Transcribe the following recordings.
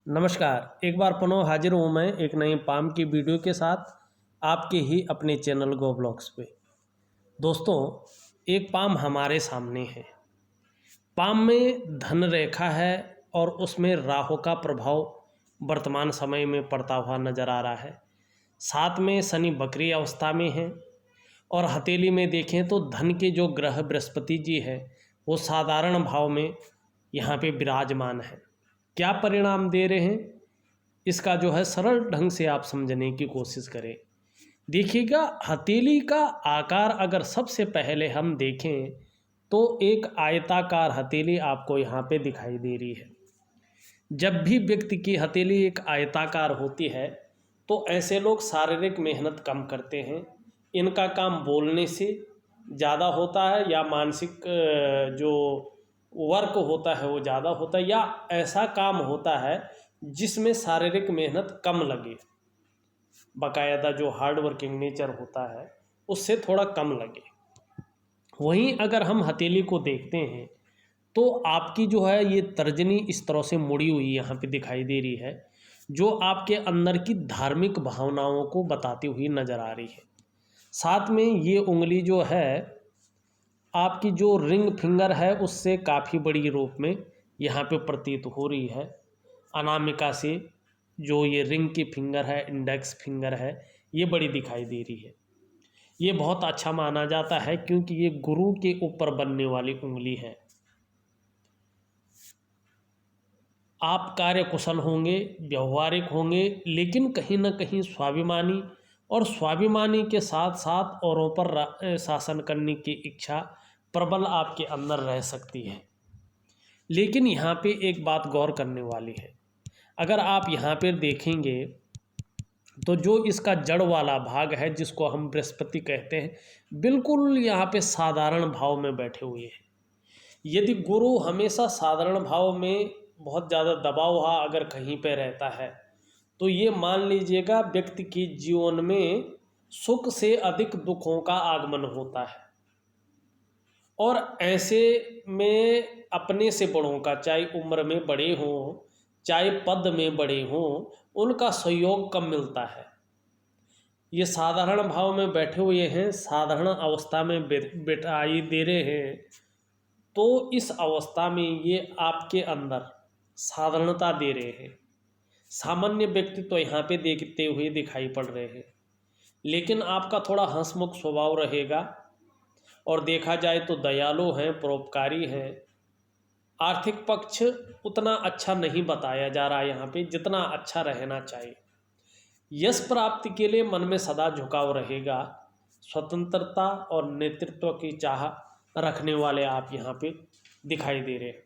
नमस्कार। एक बार पुनः हाजिर हूँ मैं एक नई पाम की वीडियो के साथ आपके ही अपने चैनल गो ब्लॉग्स पे। दोस्तों, एक पाम हमारे सामने है। पाम में धन रेखा है और उसमें राहु का प्रभाव वर्तमान समय में पड़ता हुआ नजर आ रहा है। साथ में शनि वक्री अवस्था में है और हथेली में देखें तो धन के जो ग्रह बृहस्पति जी है वो साधारण भाव में यहाँ पे विराजमान है। क्या परिणाम दे रहे हैं, इसका जो है सरल ढंग से आप समझने की कोशिश करें। देखिएगा, हथेली का आकार अगर सबसे पहले हम देखें तो एक आयताकार हथेली आपको यहाँ पे दिखाई दे रही है। जब भी व्यक्ति की हथेली एक आयताकार होती है तो ऐसे लोग शारीरिक मेहनत कम करते हैं। इनका काम बोलने से ज़्यादा होता है या मानसिक जो वर्क होता है वो ज़्यादा होता है, या ऐसा काम होता है जिसमें शारीरिक मेहनत कम लगे, बाकायदा जो हार्ड वर्किंग नेचर होता है उससे थोड़ा कम लगे। वहीं अगर हम हथेली को देखते हैं तो आपकी जो है ये तर्जनी इस तरह से मुड़ी हुई यहाँ पे दिखाई दे रही है, जो आपके अंदर की धार्मिक भावनाओं को बताती हुई नज़र आ रही है। साथ में ये उंगली जो है आपकी जो रिंग फिंगर है उससे काफ़ी बड़ी रूप में यहाँ पे प्रतीत हो रही है। अनामिका से जो ये रिंग की फिंगर है, इंडेक्स फिंगर है, ये बड़ी दिखाई दे रही है। ये बहुत अच्छा माना जाता है क्योंकि ये गुरु के ऊपर बनने वाली उंगली है। आप कार्य कुशल होंगे, व्यवहारिक होंगे, लेकिन कहीं ना कहीं स्वाभिमानी, और स्वाभिमानी के साथ साथ औरों पर शासन करने की इच्छा प्रबल आपके अंदर रह सकती है। लेकिन यहाँ पे एक बात गौर करने वाली है। अगर आप यहाँ पे देखेंगे तो जो इसका जड़ वाला भाग है जिसको हम बृहस्पति कहते हैं, बिल्कुल यहाँ पे साधारण भाव में बैठे हुए हैं। यदि गुरु हमेशा साधारण भाव में बहुत ज़्यादा दबा हुआ अगर कहीं पे रहता है तो ये मान लीजिएगा व्यक्ति के जीवन में सुख से अधिक दुखों का आगमन होता है। और ऐसे में अपने से बड़ों का, चाहे उम्र में बड़े हों चाहे पद में बड़े हों, उनका सहयोग कम मिलता है। ये साधारण भाव में बैठे हुए हैं, साधारण अवस्था में बिठाई दे रहे हैं, तो इस अवस्था में ये आपके अंदर साधारणता दे रहे हैं। सामान्य व्यक्ति तो यहाँ पे देखते हुए दिखाई पड़ रहे हैं, लेकिन आपका थोड़ा हंसमुख स्वभाव रहेगा और देखा जाए तो दयालु हैं, परोपकारी हैं। आर्थिक पक्ष उतना अच्छा नहीं बताया जा रहा है यहाँ पे जितना अच्छा रहना चाहिए। यश प्राप्ति के लिए मन में सदा झुकाव रहेगा। स्वतंत्रता और नेतृत्व की चाह रखने वाले आप यहाँ पे दिखाई दे रहे हैं।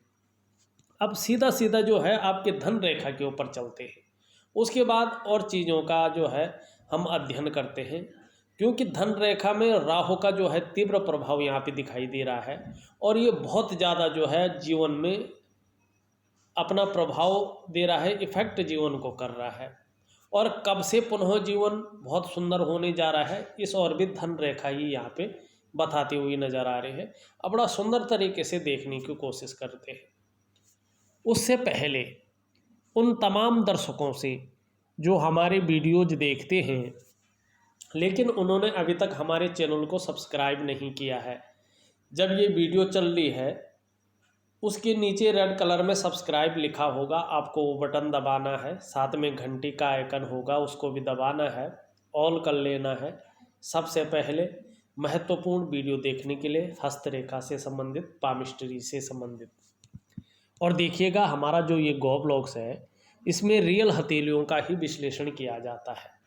अब सीधा सीधा जो है आपके धन रेखा के ऊपर चलते हैं, उसके बाद और चीज़ों का जो है हम अध्ययन करते हैं। क्योंकि धन रेखा में राहु का जो है तीव्र प्रभाव यहाँ पे दिखाई दे रहा है और ये बहुत ज़्यादा जो है जीवन में अपना प्रभाव दे रहा है, इफेक्ट जीवन को कर रहा है। और कब से पुनः जीवन बहुत सुंदर होने जा रहा है, इस और भी धन रेखा ही यहाँ पे बताती हुई नज़र आ रही है। अब बड़ा सुंदर तरीके से देखने की कोशिश करते हैं। उससे पहले उन तमाम दर्शकों से जो हमारे वीडियोज देखते हैं लेकिन उन्होंने अभी तक हमारे चैनल को सब्सक्राइब नहीं किया है, जब ये वीडियो चल रही है उसके नीचे रेड कलर में सब्सक्राइब लिखा होगा, आपको वो बटन दबाना है। साथ में घंटी का आइकन होगा, उसको भी दबाना है, ऑल कर लेना है। सबसे पहले महत्वपूर्ण वीडियो देखने के लिए हस्तरेखा से संबंधित, पामिस्ट्री से संबंधित। और देखिएगा, हमारा जो ये गो ब्लॉग्स है इसमें रियल हथेलियों का ही विश्लेषण किया जाता है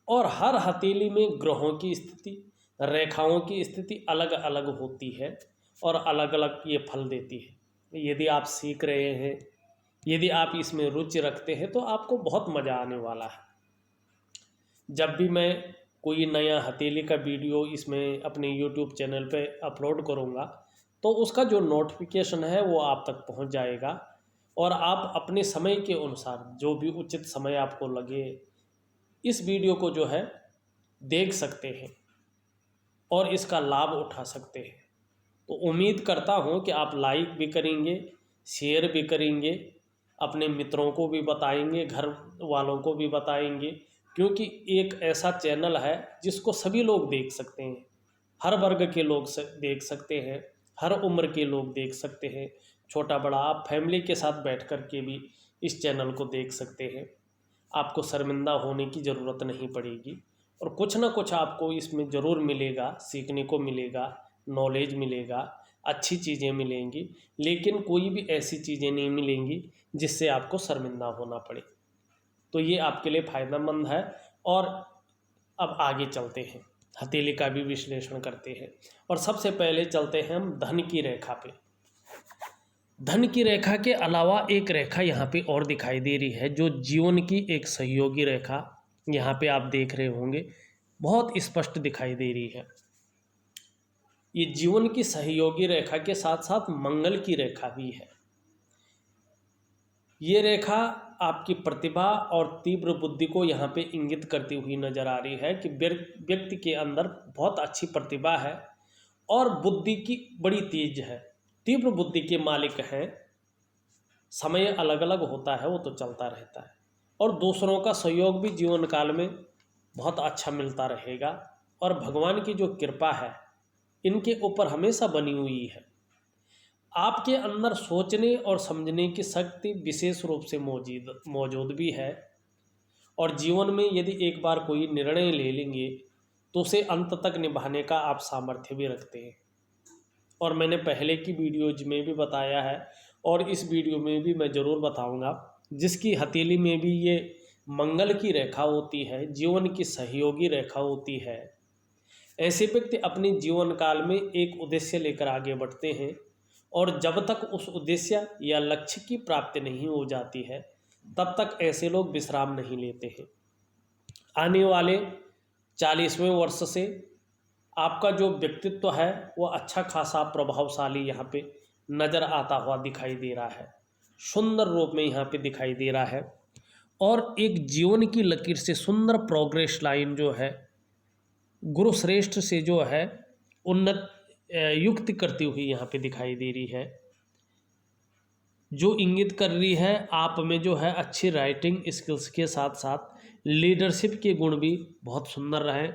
और हर हथेली में ग्रहों की स्थिति, रेखाओं की स्थिति अलग अलग होती है और अलग अलग ये फल देती है। यदि आप सीख रहे हैं, यदि आप इसमें रुचि रखते हैं तो आपको बहुत मज़ा आने वाला है। जब भी मैं कोई नया हथेली का वीडियो इसमें अपने YouTube चैनल पे अपलोड करूँगा तो उसका जो नोटिफिकेशन है वो आप तक पहुँच जाएगा और आप अपने समय के अनुसार जो भी उचित समय आपको लगे इस वीडियो को जो है देख सकते हैं और इसका लाभ उठा सकते हैं। तो उम्मीद करता हूं कि आप लाइक भी करेंगे, शेयर भी करेंगे अपने मित्रों को भी बताएंगे, घर वालों को भी बताएंगे, क्योंकि एक ऐसा चैनल है जिसको सभी लोग देख सकते हैं। हर वर्ग के लोग देख सकते हैं, हर उम्र के लोग देख सकते हैं, छोटा बड़ा। आप फैमिली के साथ बैठ कर के भी इस चैनल को देख सकते हैं। आपको शर्मिंदा होने की ज़रूरत नहीं पड़ेगी और कुछ ना कुछ आपको इसमें ज़रूर मिलेगा, सीखने को मिलेगा, नॉलेज मिलेगा, अच्छी चीज़ें मिलेंगी, लेकिन कोई भी ऐसी चीज़ें नहीं मिलेंगी जिससे आपको शर्मिंदा होना पड़े। तो ये आपके लिए फ़ायदेमंद है। और अब आगे चलते हैं, हथेली का भी विश्लेषण करते हैं। और सबसे पहले चलते हैं हम धन की रेखा पे। धन की रेखा के अलावा एक रेखा यहाँ पे और दिखाई दे रही है, जो जीवन की एक सहयोगी रेखा यहाँ पे आप देख रहे होंगे, बहुत स्पष्ट दिखाई दे रही है। ये जीवन की सहयोगी रेखा के साथ साथ मंगल की रेखा भी है। ये रेखा आपकी प्रतिभा और तीव्र बुद्धि को यहाँ पे इंगित करती हुई नजर आ रही है कि व्यक्ति के अंदर बहुत अच्छी प्रतिभा है और बुद्धि की बड़ी तेज है, तीव्र बुद्धि के मालिक हैं। समय अलग अलग होता है, वो तो चलता रहता है। और दूसरों का सहयोग भी जीवन काल में बहुत अच्छा मिलता रहेगा। और भगवान की जो कृपा है इनके ऊपर हमेशा बनी हुई है। आपके अंदर सोचने और समझने की शक्ति विशेष रूप से मौजूद भी है। और जीवन में यदि एक बार कोई निर्णय ले लेंगे तो उसे अंत तक निभाने का आप सामर्थ्य भी रखते हैं। और मैंने पहले की वीडियोज में भी बताया है और इस वीडियो में भी मैं ज़रूर बताऊंगा, जिसकी हथेली में भी ये मंगल की रेखा होती है, जीवन की सहयोगी रेखा होती है। ऐसे व्यक्ति अपने जीवन काल में एक उद्देश्य लेकर आगे बढ़ते हैं और जब तक उस उद्देश्य या लक्ष्य की प्राप्ति नहीं हो जाती है तब तक ऐसे लोग विश्राम नहीं लेते हैं। आने वाले 40वें वर्ष से आपका जो व्यक्तित्व है वो अच्छा खासा प्रभावशाली यहाँ पे नज़र आता हुआ दिखाई दे रहा है, सुंदर रूप में यहाँ पे दिखाई दे रहा है। और एक जीवन की लकीर से सुंदर प्रोग्रेस लाइन जो है गुरु श्रेष्ठ से जो है उन्नत युक्त करती हुई यहाँ पे दिखाई दे रही है, जो इंगित कर रही है आप में जो है अच्छी राइटिंग स्किल्स के साथ साथ लीडरशिप के गुण भी बहुत सुंदर रहें।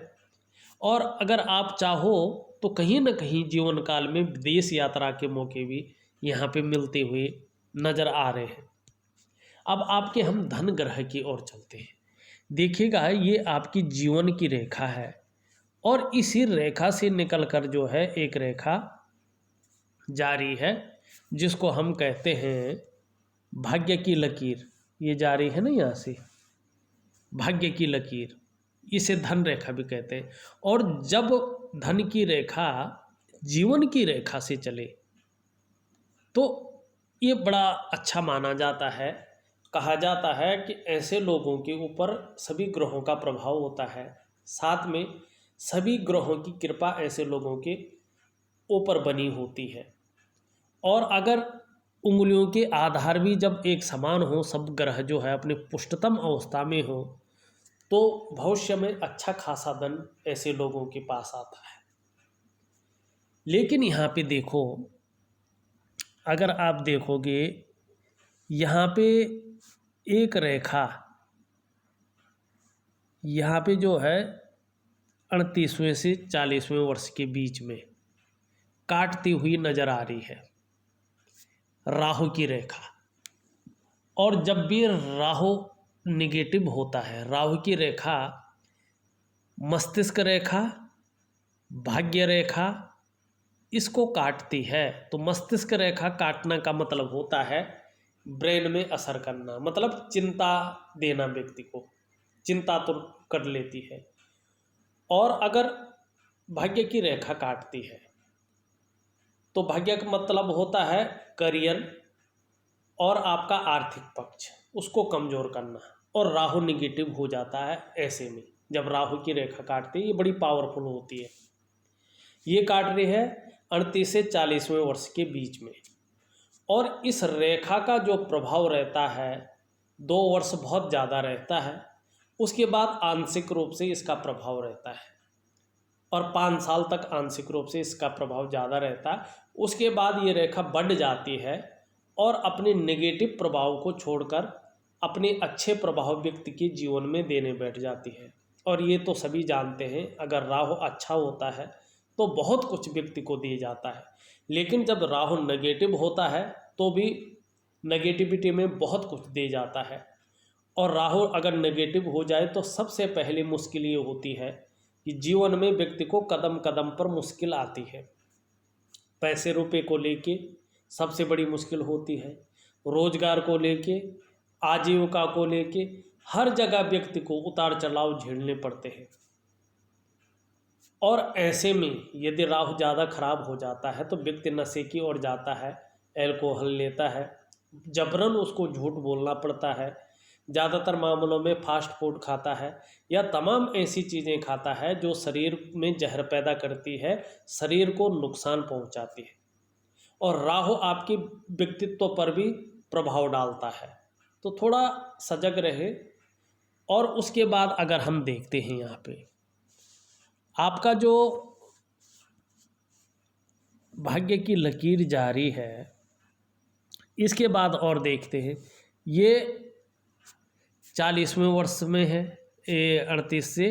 और अगर आप चाहो तो कहीं ना कहीं जीवन काल में विदेश यात्रा के मौके भी यहाँ पे मिलते हुए नज़र आ रहे हैं। अब आपके हम धन ग्रह की ओर चलते हैं। देखिएगा, ये आपकी जीवन की रेखा है और इसी रेखा से निकलकर जो है एक रेखा जारी है जिसको हम कहते हैं भाग्य की लकीर। ये जारी है ना यहाँ से, भाग्य की लकीर, इसे धन रेखा भी कहते हैं। और जब धन की रेखा जीवन की रेखा से चले तो ये बड़ा अच्छा माना जाता है। कहा जाता है कि ऐसे लोगों के ऊपर सभी ग्रहों का प्रभाव होता है, साथ में सभी ग्रहों की कृपा ऐसे लोगों के ऊपर बनी होती है। और अगर उंगलियों के आधार भी जब एक समान हो, सब ग्रह जो है अपने पुष्टतम अवस्था में हो, तो भविष्य में अच्छा खासा धन ऐसे लोगों के पास आता है। लेकिन यहाँ पे देखो, अगर आप देखोगे यहाँ पे एक रेखा यहाँ पे जो है 38वें से 40वें वर्ष के बीच में काटती हुई नजर आ रही है, राहु की रेखा। और जब भी राहु निगेटिव होता है, राहु की रेखा मस्तिष्क रेखा, भाग्य रेखा इसको काटती है। तो मस्तिष्क रेखा काटना का मतलब होता है ब्रेन में असर करना, मतलब चिंता देना, व्यक्ति को चिंता तो कर लेती है। और अगर भाग्य की रेखा काटती है तो भाग्य का मतलब होता है करियर और आपका आर्थिक पक्ष, उसको कमज़ोर करना। और राहु निगेटिव हो जाता है ऐसे में, जब राहु की रेखा काटती है, ये बड़ी पावरफुल होती है। ये काट रही है 38 से 40वें वर्ष के बीच में। और इस रेखा का जो प्रभाव रहता है 2 वर्ष बहुत ज़्यादा रहता है, उसके बाद आंशिक रूप से इसका प्रभाव रहता है। और 5 साल तक आंशिक रूप से इसका प्रभाव ज़्यादा रहता है। उसके बाद ये रेखा बढ़ जाती है और अपने नेगेटिव प्रभाव को छोड़कर अपने अच्छे प्रभाव व्यक्ति के जीवन में देने बैठ जाती है। और ये तो सभी जानते हैं, अगर राहु अच्छा होता है तो बहुत कुछ व्यक्ति को दिए जाता है, लेकिन जब राहु नेगेटिव होता है तो भी नेगेटिविटी में बहुत कुछ दे जाता है। और राहु अगर नेगेटिव हो जाए तो सबसे पहली मुश्किल ये होती है कि जीवन में व्यक्ति को कदम कदम पर मुश्किल आती है। पैसे रुपए को लेके सबसे बड़ी मुश्किल होती है, रोजगार को लेके, आजीविका को लेके, हर जगह व्यक्ति को उतार चढ़ाव झेलने पड़ते हैं। और ऐसे में यदि राहु ज़्यादा खराब हो जाता है तो व्यक्ति नशे की ओर जाता है, एल्कोहल लेता है, जबरन उसको झूठ बोलना पड़ता है, ज़्यादातर मामलों में फास्ट फूड खाता है या तमाम ऐसी चीज़ें खाता है जो शरीर में जहर पैदा करती है, शरीर को नुकसान पहुंचाती है। और राहु आपके व्यक्तित्व पर भी प्रभाव डालता है, तो थोड़ा सजग रहे। और उसके बाद अगर हम देखते हैं यहाँ पे आपका जो भाग्य की लकीर जारी है, इसके बाद और देखते हैं, ये 40वें वर्ष में है, ये 38 से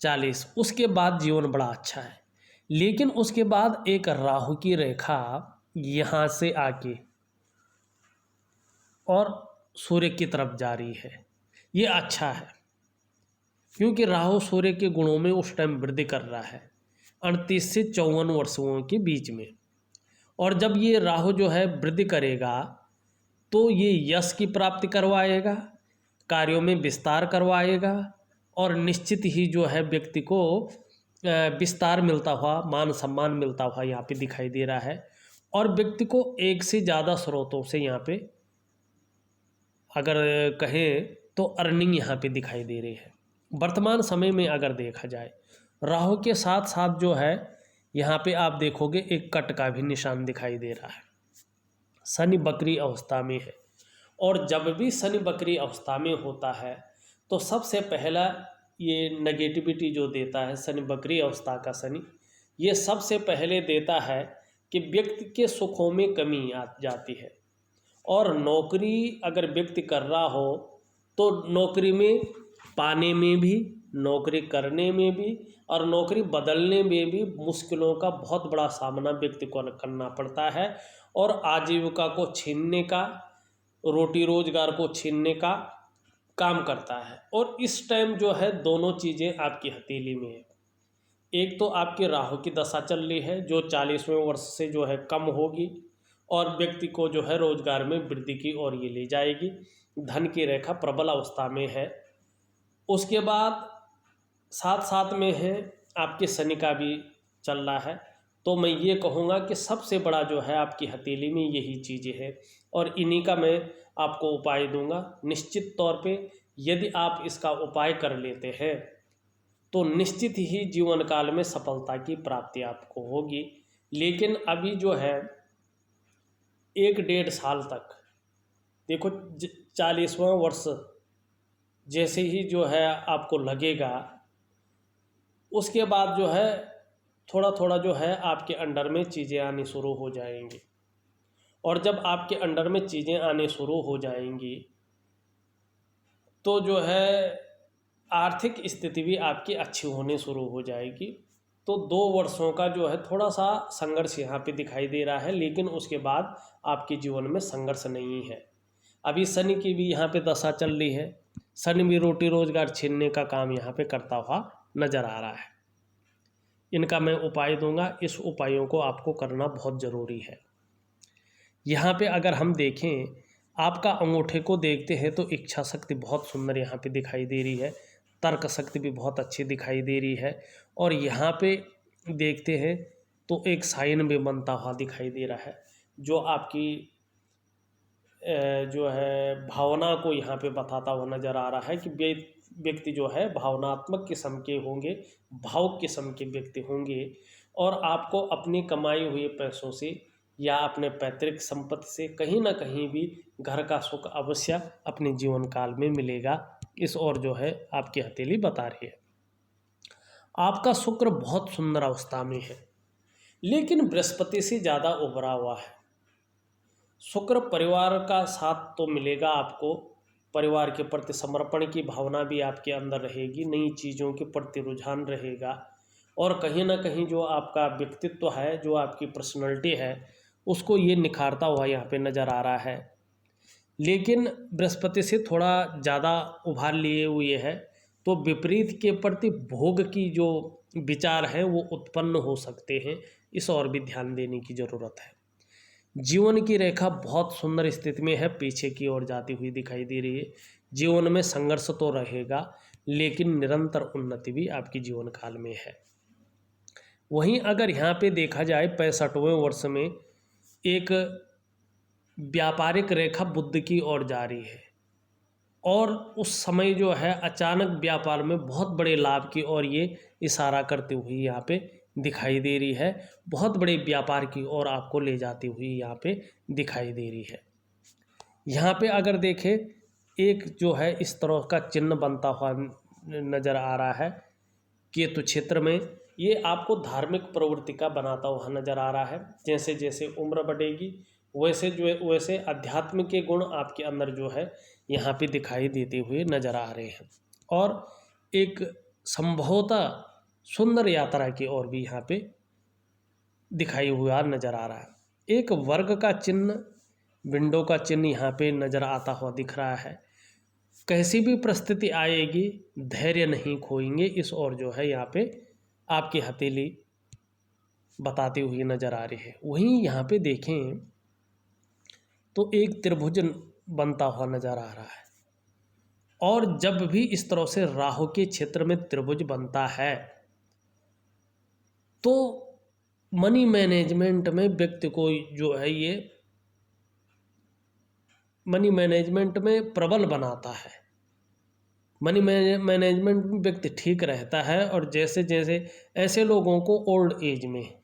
40, उसके बाद जीवन बड़ा अच्छा है। लेकिन उसके बाद एक राहु की रेखा यहाँ से आके और सूर्य की तरफ जारी है, ये अच्छा है, क्योंकि राहु सूर्य के गुणों में उस टाइम वृद्धि कर रहा है 38 से 54 वर्षों के बीच में। और जब ये राहु जो है वृद्धि करेगा तो ये यश की प्राप्ति करवाएगा, कार्यों में विस्तार करवाएगा, और निश्चित ही जो है व्यक्ति को विस्तार मिलता हुआ, मान सम्मान मिलता हुआ यहाँ पे दिखाई दे रहा है। और व्यक्ति को एक से ज़्यादा स्रोतों से यहाँ पे अगर कहें तो अर्निंग यहाँ पे दिखाई दे रही है। वर्तमान समय में अगर देखा जाए, राहु के साथ साथ जो है यहाँ पे आप देखोगे एक कट का भी निशान दिखाई दे रहा है। शनि बकरी अवस्था में है, और जब भी शनि बकरी अवस्था में होता है तो सबसे पहला ये नेगेटिविटी जो देता है शनि बकरी अवस्था का शनि, ये सबसे पहले देता है कि व्यक्ति के सुखों में कमी आ जाती है। और नौकरी अगर व्यक्ति कर रहा हो तो नौकरी में पाने में भी, नौकरी करने में भी और नौकरी बदलने में भी मुश्किलों का बहुत बड़ा सामना व्यक्ति को करना पड़ता है। और आजीविका को छीनने का, रोटी रोजगार को छीनने का काम करता है। और इस टाइम जो है दोनों चीज़ें आपकी हथेली में है। एक तो आपके राहु की दशा चल रही है जो 40वें वर्ष से जो है कम होगी और व्यक्ति को जो है रोजगार में वृद्धि की ओर ये ले जाएगी। धन की रेखा प्रबल अवस्था में है। उसके बाद साथ साथ में है आपके शनि का भी चल रहा है। तो मैं ये कहूँगा कि सबसे बड़ा जो है आपकी हथेली में यही चीज़ें हैं, और इन्हीं का मैं आपको उपाय दूंगा। निश्चित तौर पे यदि आप इसका उपाय कर लेते हैं तो निश्चित ही जीवन काल में सफलता की प्राप्ति आपको होगी। लेकिन अभी जो है 1-1.5 साल तक देखो, 40वां वर्ष जैसे ही जो है आपको लगेगा, उसके बाद जो है थोड़ा थोड़ा जो है आपके अंडर में चीज़ें आनी शुरू हो जाएंगी। और जब आपके अंडर में चीज़ें आने शुरू हो जाएंगी तो जो है आर्थिक स्थिति भी आपकी अच्छी होने शुरू हो जाएगी। तो 2 वर्षों का जो है थोड़ा सा संघर्ष यहाँ पे दिखाई दे रहा है, लेकिन उसके बाद आपके जीवन में संघर्ष नहीं है। अभी शनि की भी यहाँ पे दशा चल रही है। शनि भी रोटी रोजगार छीनने का काम यहाँ पे करता हुआ नजर आ रहा है। इनका मैं उपाय दूंगा, इस उपायों को आपको करना बहुत ज़रूरी है। यहाँ पे अगर हम देखें, आपका अंगूठे को देखते हैं तो इच्छा शक्ति बहुत सुंदर यहाँ पे दिखाई दे रही है, तर्क शक्ति भी बहुत अच्छी दिखाई दे रही है। और यहाँ पे देखते हैं तो एक साइन भी बनता हुआ दिखाई दे रहा है, जो आपकी जो है भावना को यहाँ पे बताता हुआ नज़र आ रहा है कि व्यक्ति जो है भावनात्मक किस्म के होंगे, भावुक किस्म के व्यक्ति होंगे। और आपको अपनी कमाई हुए पैसों से या अपने पैतृक संपत्ति से कहीं ना कहीं भी घर का सुख अवश्य अपने जीवन काल में मिलेगा। इस ओर जो है आपकी हथेली बता रही है। आपका शुक्र बहुत सुंदर अवस्था में है, लेकिन बृहस्पति से ज़्यादा उभरा हुआ है। शुक्र परिवार का साथ तो मिलेगा आपको, परिवार के प्रति समर्पण की भावना भी आपके अंदर रहेगी, नई चीज़ों के प्रति रुझान रहेगा, और कहीं ना कहीं जो आपका व्यक्तित्व है, जो आपकी पर्सनैलिटी है, उसको ये निखारता हुआ यहाँ पे नज़र आ रहा है। लेकिन बृहस्पति से थोड़ा ज़्यादा उभार लिए हुए है, तो विपरीत के प्रति भोग की जो विचार हैं वो उत्पन्न हो सकते हैं, इस और भी ध्यान देने की ज़रूरत है। जीवन की रेखा बहुत सुंदर स्थिति में है, पीछे की ओर जाती हुई दिखाई दे रही है। जीवन में संघर्ष तो रहेगा, लेकिन निरंतर उन्नति भी आपकी जीवन काल में है। वहीं अगर यहाँ पे देखा जाए 65वें वर्ष में एक व्यापारिक रेखा बुध की ओर जा रही है, और उस समय जो है अचानक व्यापार में बहुत बड़े लाभ की ओर ये इशारा करती हुई यहाँ पे दिखाई दे रही है, बहुत बड़े व्यापार की ओर आपको ले जाती हुई यहाँ पे दिखाई दे रही है। यहाँ पे अगर देखें, एक जो है इस तरह का चिन्ह बनता हुआ नज़र आ रहा है केतु क्षेत्र में, ये आपको धार्मिक प्रवृत्ति का बनाता हुआ नज़र आ रहा है। जैसे जैसे उम्र बढ़ेगी वैसे वैसे अध्यात्म के गुण आपके अंदर जो है यहाँ पे दिखाई देते हुए नज़र आ रहे हैं, और एक संभवतः सुंदर यात्रा की ओर भी यहाँ पे दिखाई हुआ नज़र आ रहा है। एक वर्ग का चिन्ह, विंडो का चिन्ह यहाँ पे नज़र आता हुआ दिख रहा है। कैसी भी परिस्थिति आएगी धैर्य नहीं खोएंगे, इस ओर जो है यहाँ पे आपकी हथेली बताती हुई नज़र आ रही है। वहीं यहाँ पे देखें तो एक त्रिभुज बनता हुआ नज़र आ रहा है, और जब भी इस तरह से राहु के क्षेत्र में त्रिभुज बनता है तो मनी मैनेजमेंट में व्यक्ति को जो है ये मनी मैनेजमेंट में प्रबल बनाता है। मनी मैनेजमेंट में व्यक्ति ठीक रहता है, और जैसे जैसे ऐसे लोगों को ओल्ड एज में,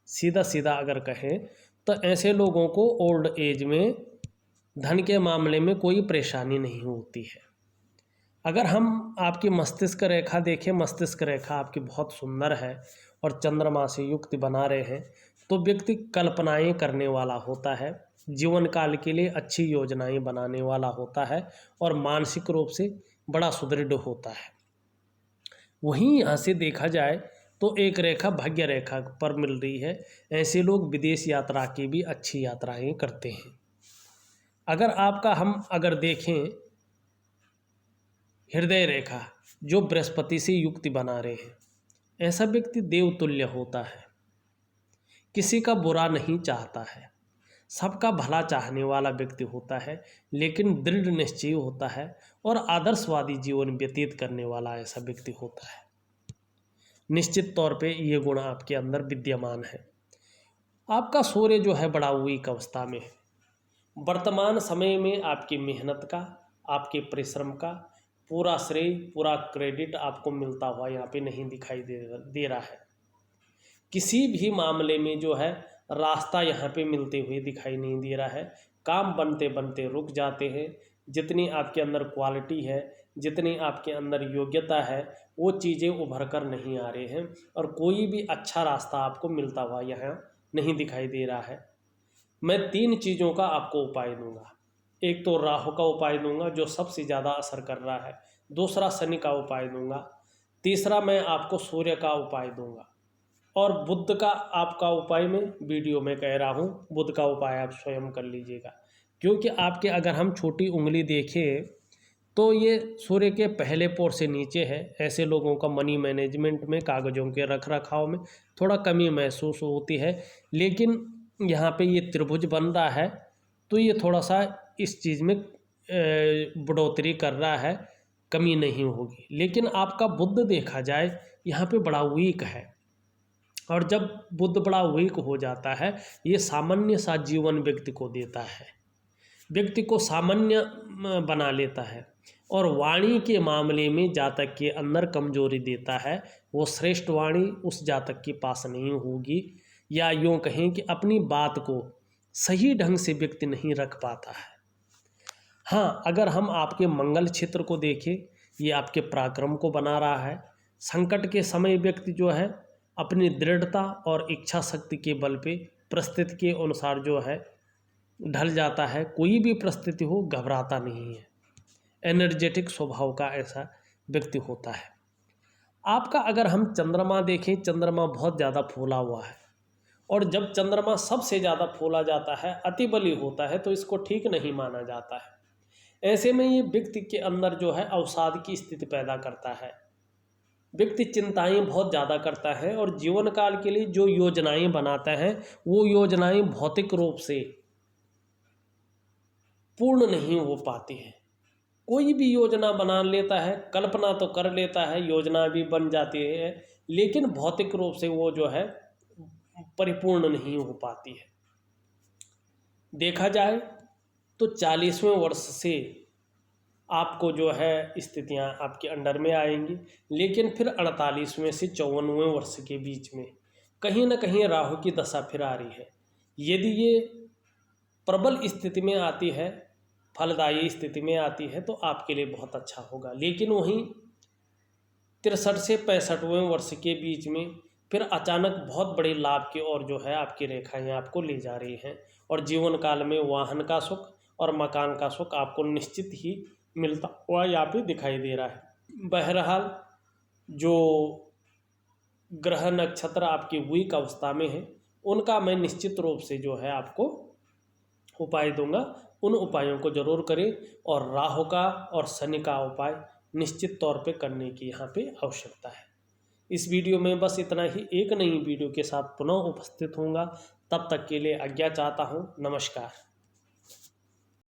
सीधा सीधा अगर कहें तो ऐसे लोगों को ओल्ड एज में धन के मामले में कोई परेशानी नहीं होती है। अगर हम आपकी मस्तिष्क रेखा देखें, मस्तिष्क रेखा आपकी बहुत सुंदर है और चंद्रमा से युक्त बना रहे हैं, तो व्यक्ति कल्पनाएं करने वाला होता है, जीवन काल के लिए अच्छी योजनाएं बनाने वाला होता है, और मानसिक रूप से बड़ा सुदृढ़ होता है। वहीं यहाँ से देखा जाए तो एक रेखा भाग्य रेखा पर मिल रही है। ऐसे लोग विदेश यात्रा की भी अच्छी यात्राएं करते हैं। अगर आपका हम अगर देखें हृदय रेखा जो बृहस्पति से युक्ति बना रहे हैं, ऐसा व्यक्ति देवतुल्य होता है, किसी का बुरा नहीं चाहता है, सबका भला चाहने वाला व्यक्ति होता है, लेकिन दृढ़ निश्चयी होता है और आदर्शवादी जीवन व्यतीत करने वाला ऐसा व्यक्ति होता है। निश्चित तौर पे ये गुण आपके अंदर विद्यमान है। आपका सूर्य जो है बड़ा वीक अवस्था में है। वर्तमान समय में आपकी मेहनत का, आपके परिश्रम का पूरा श्रेय, पूरा क्रेडिट आपको मिलता हुआ यहाँ पे नहीं दिखाई दे रहा है। किसी भी मामले में जो है रास्ता यहाँ पे मिलते हुए दिखाई नहीं दे रहा है। काम बनते बनते रुक जाते हैं। जितनी आपके अंदर क्वालिटी है, जितनी आपके अंदर योग्यता है, वो चीज़ें उभर कर नहीं आ रहे हैं, और कोई भी अच्छा रास्ता आपको मिलता हुआ यहाँ नहीं दिखाई दे रहा है। मैं 3 चीज़ों का आपको उपाय दूंगा। एक तो राहु का उपाय दूंगा जो सबसे ज़्यादा असर कर रहा है, दूसरा शनि का उपाय दूंगा, तीसरा मैं आपको सूर्य का उपाय दूंगा, और बुध का आपका उपाय मैं वीडियो में कह रहा हूँ। बुध का उपाय आप स्वयं कर लीजिएगा, क्योंकि आपके अगर हम छोटी उंगली देखें तो ये सूर्य के पहले पोर से नीचे है। ऐसे लोगों का मनी मैनेजमेंट में, कागज़ों के रख रखाव में थोड़ा कमी महसूस होती है, लेकिन यहाँ पे ये त्रिभुज बन रहा है तो ये थोड़ा सा इस चीज़ में बढ़ोतरी कर रहा है, कमी नहीं होगी। लेकिन आपका बुध देखा जाए यहाँ पे बड़ा वीक है, और जब बुध बड़ा वीक हो जाता है ये सामान्य सा जीवन व्यक्ति को देता है, व्यक्ति को सामान्य बना लेता है, और वाणी के मामले में जातक के अंदर कमजोरी देता है। वो श्रेष्ठ वाणी उस जातक के पास नहीं होगी, या यूँ कहें कि अपनी बात को सही ढंग से व्यक्ति नहीं रख पाता है। हाँ, अगर हम आपके मंगल क्षेत्र को देखें, ये आपके पराक्रम को बना रहा है। संकट के समय व्यक्ति जो है अपनी दृढ़ता और इच्छा शक्ति के बल पे परिस्थिति के अनुसार जो है ढल जाता है, कोई भी परिस्थिति हो घबराता नहीं है। एनर्जेटिक स्वभाव का ऐसा व्यक्ति होता है। आपका अगर हम चंद्रमा देखें, चंद्रमा बहुत ज़्यादा फूला हुआ है, और जब चंद्रमा सबसे ज़्यादा फूला जाता है, अति बली होता है, तो इसको ठीक नहीं माना जाता है। ऐसे में ये व्यक्ति के अंदर जो है अवसाद की स्थिति पैदा करता है। व्यक्ति चिंताएं बहुत ज़्यादा करता है और जीवन काल के लिए जो योजनाएं बनाता है वो योजनाएं भौतिक रूप से पूर्ण नहीं हो पाती हैं। कोई भी योजना बना लेता है, कल्पना तो कर लेता है, योजना भी बन जाती है, लेकिन भौतिक रूप से वो जो है परिपूर्ण नहीं हो पाती है। देखा जाए तो 40वें वर्ष से आपको जो है स्थितियां आपके अंडर में आएंगी, लेकिन फिर 48वें से 54वें वर्ष के बीच में कहीं ना कहीं राहु की दशा फिर आ रही है। यदि ये प्रबल स्थिति में आती है, फलदायी स्थिति में आती है, तो आपके लिए बहुत अच्छा होगा। लेकिन वहीं 63 से 65वें वर्ष के बीच में फिर अचानक बहुत बड़े लाभ की ओर जो है आपकी रेखाएं आपको ले जा रही हैं, और जीवन काल में वाहन का सुख और मकान का सुख आपको निश्चित ही मिलता हुआ यहाँ पे दिखाई दे रहा है। बहरहाल जो ग्रह नक्षत्र आपकी वीक अवस्था में है, उनका मैं निश्चित रूप से जो है आपको उपाय दूंगा। उन उपायों को जरूर करें, और राहु का और शनि का उपाय निश्चित तौर पे करने की यहाँ पे आवश्यकता है। इस वीडियो में बस इतना ही। एक नई वीडियो के साथ पुनः उपस्थित होऊंगा, तब तक के लिए आज्ञा चाहता हूँ। नमस्कार।